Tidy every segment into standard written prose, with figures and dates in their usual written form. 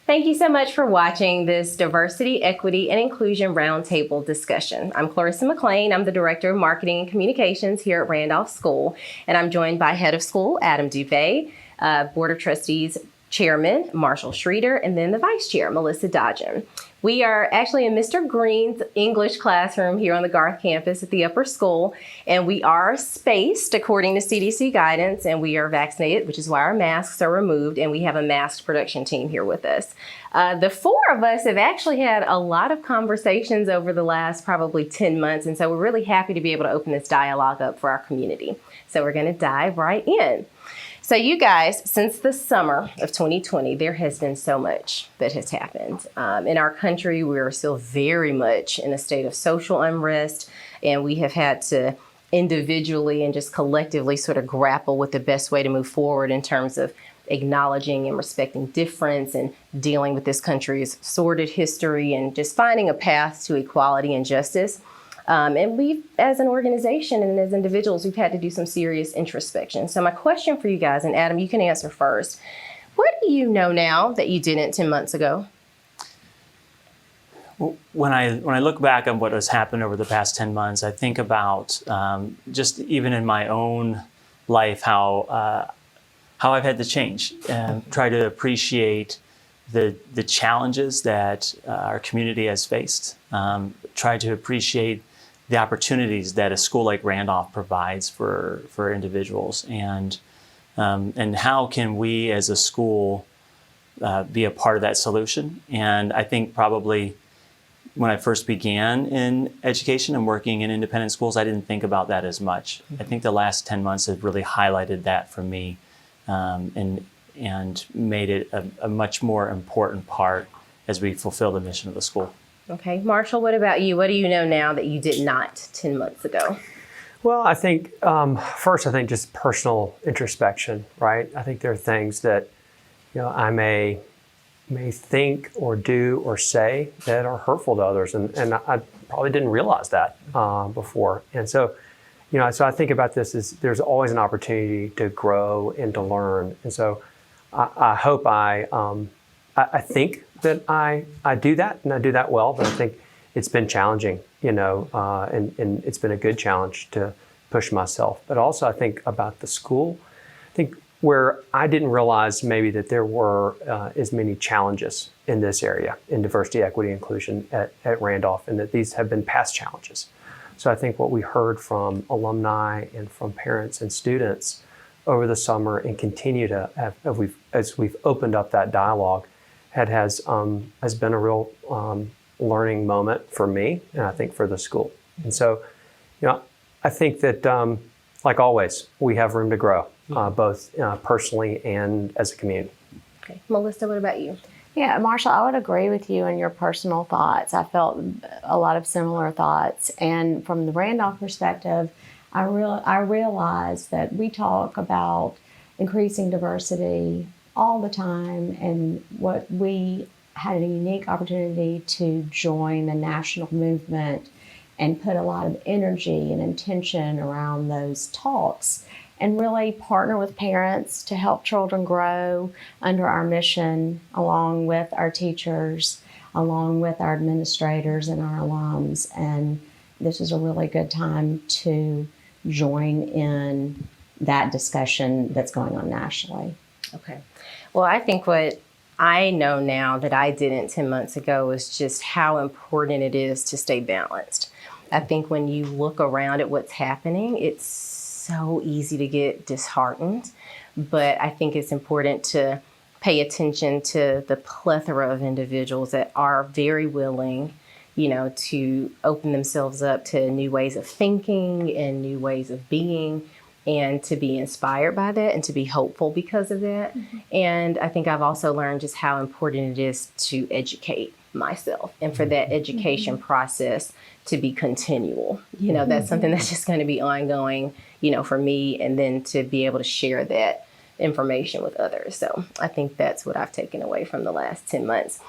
Thank you so much for watching this Diversity, Equity, and Inclusion Roundtable discussion. I'm Clarissa McClain. I'm the Director of Marketing and Communications here at Randolph School, and I'm joined by Head of School, Adam Dubé, Board of Trustees Chairman, Marshall Schreeder, and then the Vice Chair, Melissa Dodgen. We are actually in Mr. Green's English classroom here on the Garth campus at the upper school, and we are spaced according to CDC guidance, and we are vaccinated, which is why our masks are removed, and we have a masked production team here with us. The four of us have actually had a lot of conversations over the last probably 10 months, and so we're really happy to be able to open this dialogue up for our community. So we're going to dive right in. So you guys, since the summer of 2020, there has been so much that has happened. In our country, we are still very much in a state of social unrest, and we have had to individually and just collectively sort of grapple with the best way to move forward in terms of acknowledging and respecting difference and dealing with this country's sordid history and just finding a path to equality and justice. And we, as an organization and as individuals, we've had to do some serious introspection. So my question for you guys, and Adam, you can answer first. What do you know now that you didn't 10 months ago? Well, when I look back on what has happened over the past 10 months, I think about just even in my own life, how I've had to change and try to appreciate the challenges that our community has faced. Try to appreciate the opportunities that a school like Randolph provides for individuals, and how can we as a school be a part of that solution. And I think probably when I first began in education and working in independent schools, I didn't think about that as much. I think the last 10 months have really highlighted that for me, and made it a much more important part as we fulfill the mission of the school. Okay, Marshall, what about you? What do you know now that you did not 10 months ago? Well, I think first, I think just personal introspection, right? I think there are things that I may think or do or say that are hurtful to others, and I probably didn't realize that before. And so, so I think about this as there's always an opportunity to grow and to learn. And so, I hope I think that I do that, and I do that well, but I think it's been challenging, and it's been a good challenge to push myself. But also I think about the school, I think where I didn't realize maybe that there were as many challenges in this area, in diversity, equity, inclusion at Randolph, and that these have been past challenges. So I think what we heard from alumni and from parents and students over the summer and continue to have, as we've opened up that dialogue, has been a real learning moment for me, and I think for the school. And so, I think that, like always, we have room to grow, both personally and as a community. Okay, Melissa, what about you? Yeah, Marshall, I would agree with you in your personal thoughts. I felt a lot of similar thoughts, and from the Randolph perspective, I realized that we talk about increasing diversity all the time, and what we had a unique opportunity to join the national movement and put a lot of energy and intention around those talks and really partner with parents to help children grow under our mission, along with our teachers, along with our administrators and our alums. And this is a really good time to join in that discussion that's going on nationally. Okay. Well, I think what I know now that I didn't 10 months ago is just how important it is to stay balanced. I think when you look around at what's happening, it's so easy to get disheartened, but I think it's important to pay attention to the plethora of individuals that are very willing, to open themselves up to new ways of thinking and new ways of being, and to be inspired by that and to be hopeful because of that. Mm-hmm. And I think I've also learned just how important it is to educate myself and for that education process to be continual. That's something that's just going to be ongoing, for me, and then to be able to share that information with others. So I think that's what I've taken away from the last 10 months.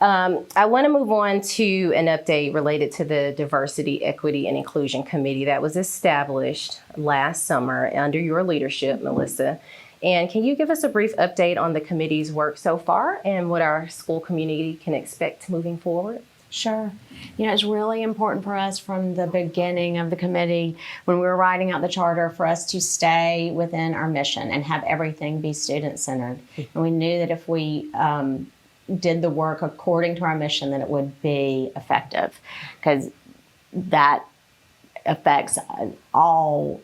I want to move on to an update related to the Diversity, Equity, and Inclusion Committee that was established last summer under your leadership, Melissa. And can you give us a brief update on the committee's work so far and what our school community can expect moving forward? Sure. It's really important for us from the beginning of the committee, when we were writing out the charter, for us to stay within our mission and have everything be student-centered. And we knew that if we did the work according to our mission, that it would be effective, because that affects all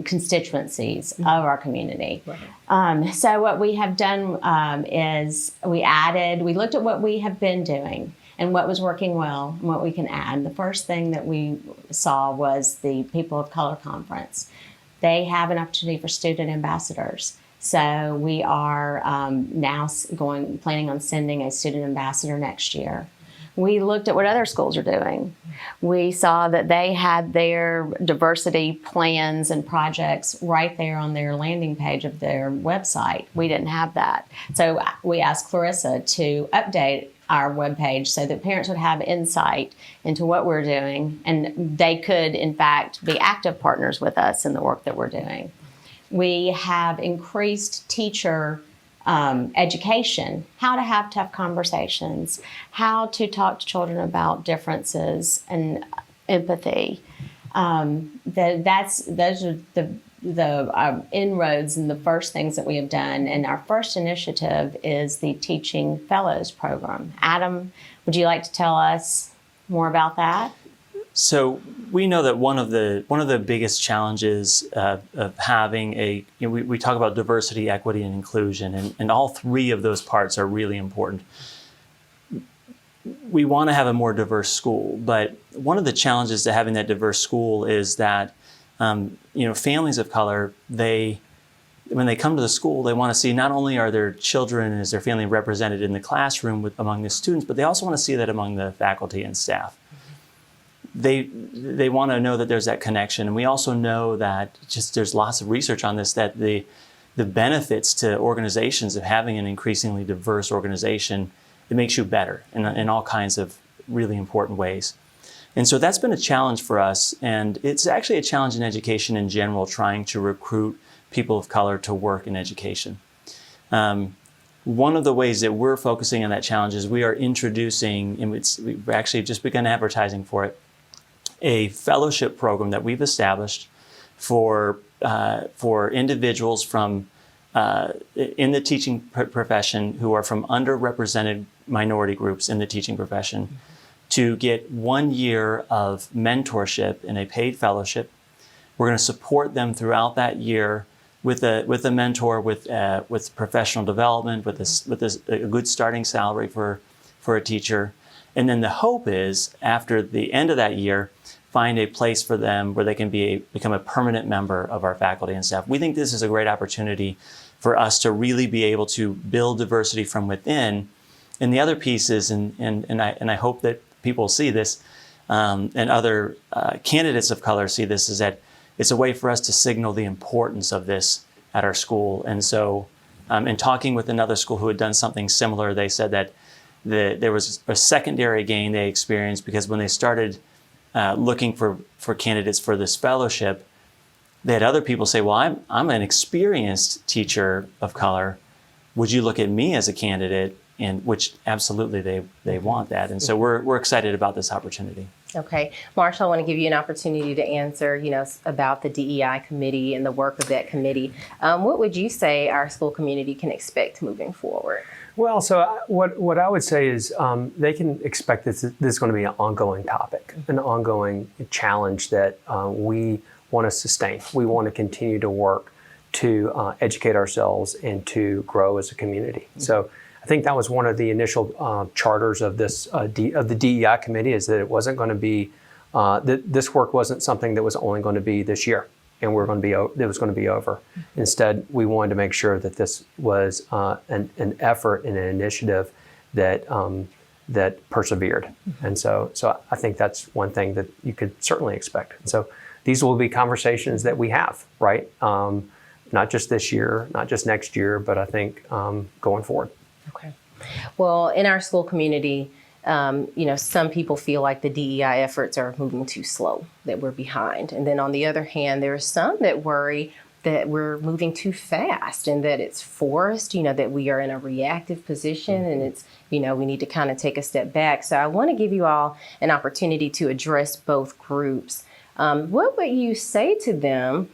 constituencies of our community. Right. So what we have done is we looked at what we have been doing and what was working well and what we can add. The first thing that we saw was the People of Color Conference. They have an opportunity for student ambassadors. So we are now planning on sending a student ambassador next year. We looked at what other schools are doing. We saw that they had their diversity plans and projects right there on their landing page of their website. We didn't have that. So we asked Clarissa to update our webpage so that parents would have insight into what we're doing, and they could, in fact, be active partners with us in the work that we're doing. We have increased teacher education, how to have tough conversations, how to talk to children about differences and empathy. Those are the inroads and the first things that we have done. And our first initiative is the Teaching Fellows Program. Adam, would you like to tell us more about that? So we know that one of the biggest challenges of having we talk about diversity, equity, and inclusion, and all three of those parts are really important. We want to have a more diverse school, but one of the challenges to having that diverse school is that families of color, when they come to the school, they want to see not only are their children and is their family represented in the classroom among the students, but they also want to see that among the faculty and staff. They want to know that there's that connection. And we also know that there's lots of research on this, that the benefits to organizations of having an increasingly diverse organization, it makes you better in all kinds of really important ways. And so that's been a challenge for us. And it's actually a challenge in education in general, trying to recruit people of color to work in education. One of the ways that we're focusing on that challenge is we are introducing, and we've actually just begun advertising for it, a fellowship program that we've established for individuals from in the teaching profession who are from underrepresented minority groups in the teaching profession, to get 1 year of mentorship in a paid fellowship. We're going to support them throughout that year with a mentor, with professional development, with a good starting salary for a teacher. And then the hope is, after the end of that year, find a place for them where they can become a permanent member of our faculty and staff. We think this is a great opportunity for us to really be able to build diversity from within. And the other piece is, and I hope that people see this, and other candidates of color see this, is that it's a way for us to signal the importance of this at our school. And so in talking with another school who had done something similar, they said that there was a secondary gain they experienced, because when they started looking for candidates for this fellowship, they had other people say, well, I'm an experienced teacher of color. Would you look at me as a candidate? And which absolutely they want that. And so we're excited about this opportunity. Okay. Marsha, I want to give you an opportunity to answer, about the DEI committee and the work of that committee. What would you say our school community can expect moving forward? Well, so what I would say is they can expect this is going to be an ongoing topic, an ongoing challenge that we want to sustain. We want to continue to work to educate ourselves and to grow as a community. So I think that was one of the initial charters of this of the DEI committee, is that it wasn't going to be this work wasn't something that was only going to be this year, and it was going to be over. Instead, we wanted to make sure that this was an effort and an initiative that that persevered. And so I think that's one thing that you could certainly expect. And so these will be conversations that we have, right? Not just this year, not just next year, but I think going forward. Okay. Well, in our school community, some people feel like the DEI efforts are moving too slow, that we're behind. And then on the other hand, there are some that worry that we're moving too fast and that it's forced, that we are in a reactive position and it's, we need to kind of take a step back. So I want to give you all an opportunity to address both groups. What would you say to them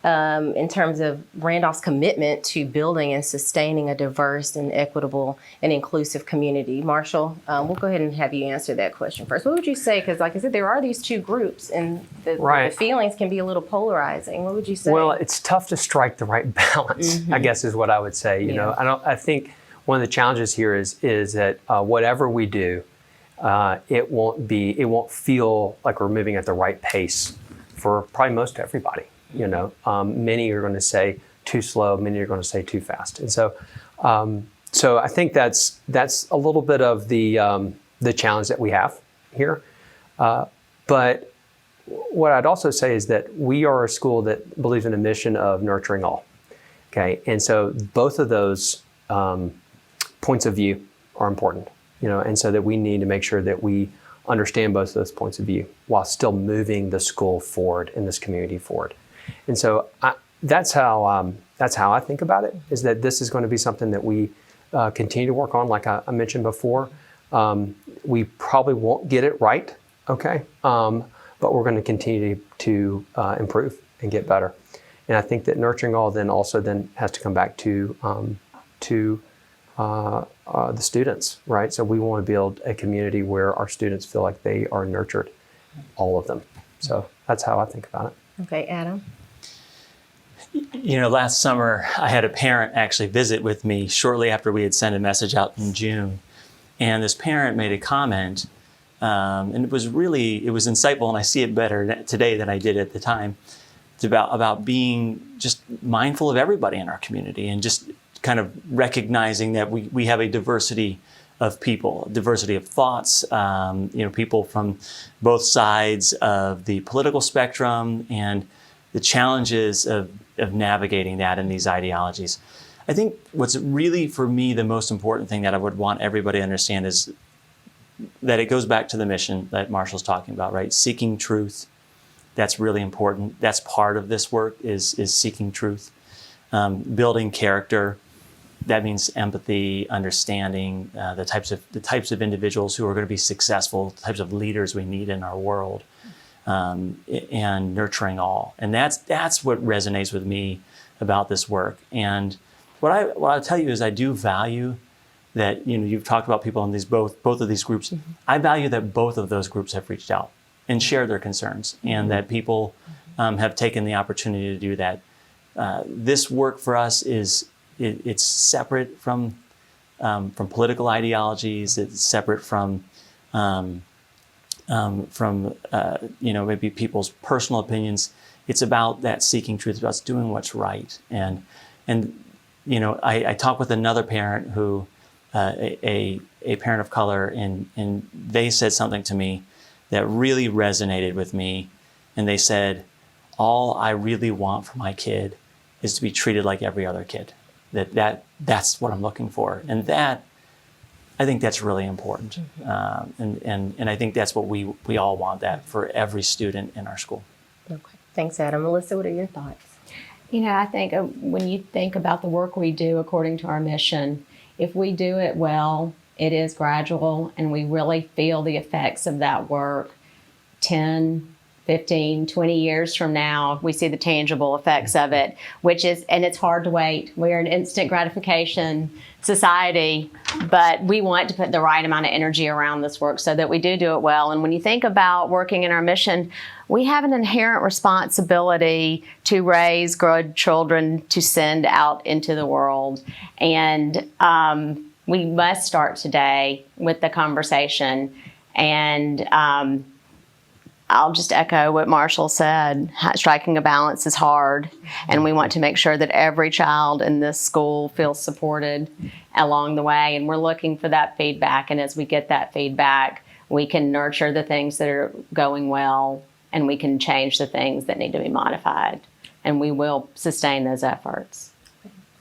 in terms of Randolph's commitment to building and sustaining a diverse and equitable and inclusive community? Marshall, we'll go ahead and have you answer that question first. What would you say? Because like I said, there are these two groups and the feelings can be a little polarizing. What would you say? Well, it's tough to strike the right balance, I guess is what I would say. You know, I think one of the challenges here is that whatever we do, it won't feel like we're moving at the right pace for probably most everybody. Many are going to say too slow, many are going to say too fast, and so I think that's a little bit of the challenge that we have here. But what I'd also say is that we are a school that believes in a mission of nurturing all. Okay, and so both of those points of view are important. And so that we need to make sure that we understand both of those points of view while still moving the school forward and this community forward. And so that's how I think about it, is that this is going to be something that we continue to work on, like I mentioned before. We probably won't get it right, okay? But we're going to continue to improve and get better. And I think that nurturing all then has to come back to the students, right? So we want to build a community where our students feel like they are nurtured, all of them. So that's how I think about it. Okay, Adam? Last summer, I had a parent actually visit with me shortly after we had sent a message out in June. And this parent made a comment, and it was insightful, and I see it better today than I did at the time. It's about being just mindful of everybody in our community and just kind of recognizing that we have a diversity of people, a diversity of thoughts, people from both sides of the political spectrum and the challenges of navigating that in these ideologies. I think what's really, for me, the most important thing that I would want everybody to understand is that it goes back to the mission that Marshall's talking about, right? Seeking truth. That's really important. That's part of this work is seeking truth. Building character. That means empathy, understanding the types of individuals who are going to be successful, the types of leaders we need in our world. And nurturing all. And that's what resonates with me about this work. And what I'll tell you is I do value that, you've talked about people in both of these groups. Mm-hmm. I value that both of those groups have reached out and shared their concerns, and that people have taken the opportunity to do that. This work for us it's separate from political ideologies. It's separate from maybe people's personal opinions. It's about that seeking truth, it's about doing what's right. And I talked with another parent who, a parent of color, and they said something to me that really resonated with me. And they said, all I really want for my kid is to be treated like every other kid. That's what I'm looking for. And that, I think that's really important. And I think that's what we all want, that for every student in our school. Okay. Thanks, Adam. Melissa, what are your thoughts? I think when you think about the work we do according to our mission, if we do it well, it is gradual, and we really feel the effects of that work 10, 15, 20 years from now. We see the tangible effects of it, and it's hard to wait. We're an instant gratification society, but we want to put the right amount of energy around this work so that we do it well. And when you think about working in our mission, we have an inherent responsibility to raise good children to send out into the world. And we must start today with the conversation. And I'll just echo what Marshall said. Striking a balance is hard, and we want to make sure that every child in this school feels supported along the way, and we're looking for that feedback. And as we get that feedback, we can nurture the things that are going well, and we can change the things that need to be modified, and we will sustain those efforts.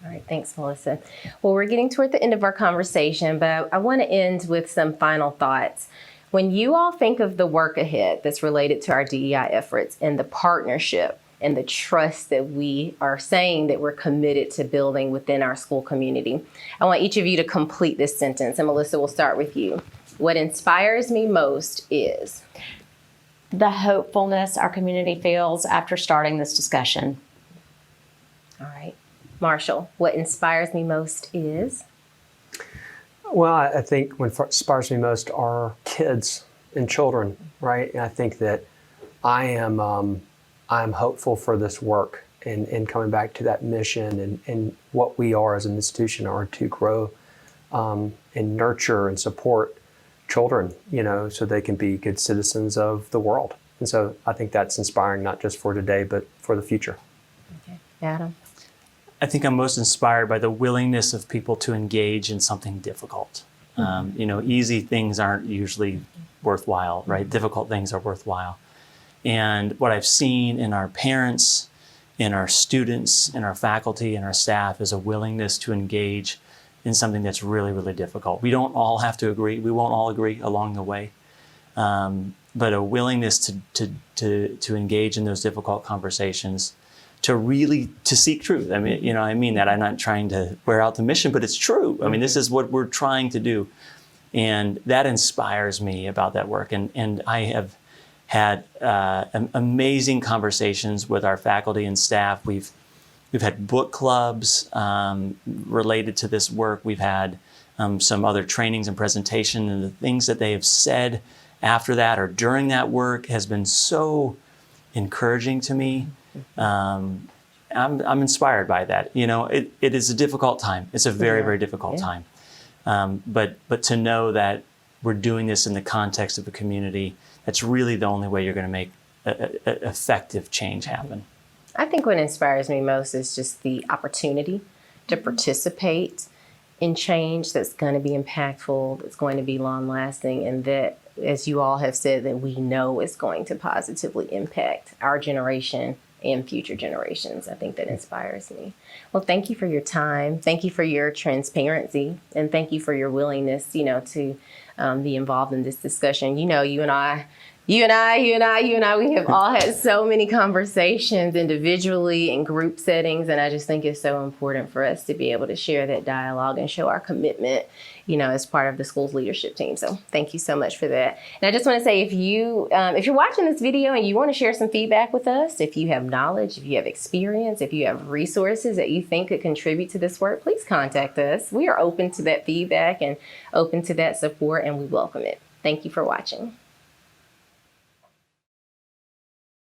All right, thanks, Melissa. Well, we're getting toward the end of our conversation, but I want to end with some final thoughts. When you all think of the work ahead that's related to our DEI efforts and the partnership and the trust that we are saying that we're committed to building within our school community. I want each of you to complete this sentence, and Melissa, we'll start with you. What inspires me most is? The hopefulness our community feels after starting this discussion. All right. Marshall, what inspires me most is? Well, I think what inspires me most are kids and children, right? And I think that I'm hopeful for this work and coming back to that mission and what we are as an institution are to grow and nurture and support children, so they can be good citizens of the world. And so I think that's inspiring, not just for today, but for the future. Okay. Adam? I think I'm most inspired by the willingness of people to engage in something difficult. Easy things aren't usually worthwhile, right? Difficult things are worthwhile. And what I've seen in our parents, in our students, in our faculty, and our staff is a willingness to engage in something that's really, really difficult. We don't all have to agree. We won't all agree along the way. But a willingness to engage in those difficult conversations, to seek truth. I mean that. I'm not trying to wear out the mission, but it's true. I mean, this is what we're trying to do. And that inspires me about that work. And I have had amazing conversations with our faculty and staff. We've had book clubs related to this work. We've had some other trainings and presentation, and the things that they have said after that or during that work has been so encouraging to me. I'm inspired by that. It is a difficult time. It's a very, very difficult time. But to know that we're doing this in the context of a community, that's really the only way you're going to make effective change happen. I think what inspires me most is just the opportunity to participate in change that's going to be impactful, that's going to be long-lasting, and that, as you all have said, that we know is going to positively impact our generation and future generations. I think that inspires me. Well, thank you for your time. Thank you for your transparency, and thank you for your willingness, to be involved in this discussion. You and I, we have all had so many conversations individually in group settings, and I just think it's so important for us to be able to share that dialogue and show our commitment, as part of the school's leadership team. So thank you so much for that. And I just want to say, if you're watching this video and you want to share some feedback with us, if you have knowledge, if you have experience, if you have resources that you think could contribute to this work, please contact us. We are open to that feedback and open to that support, and we welcome it. Thank you for watching.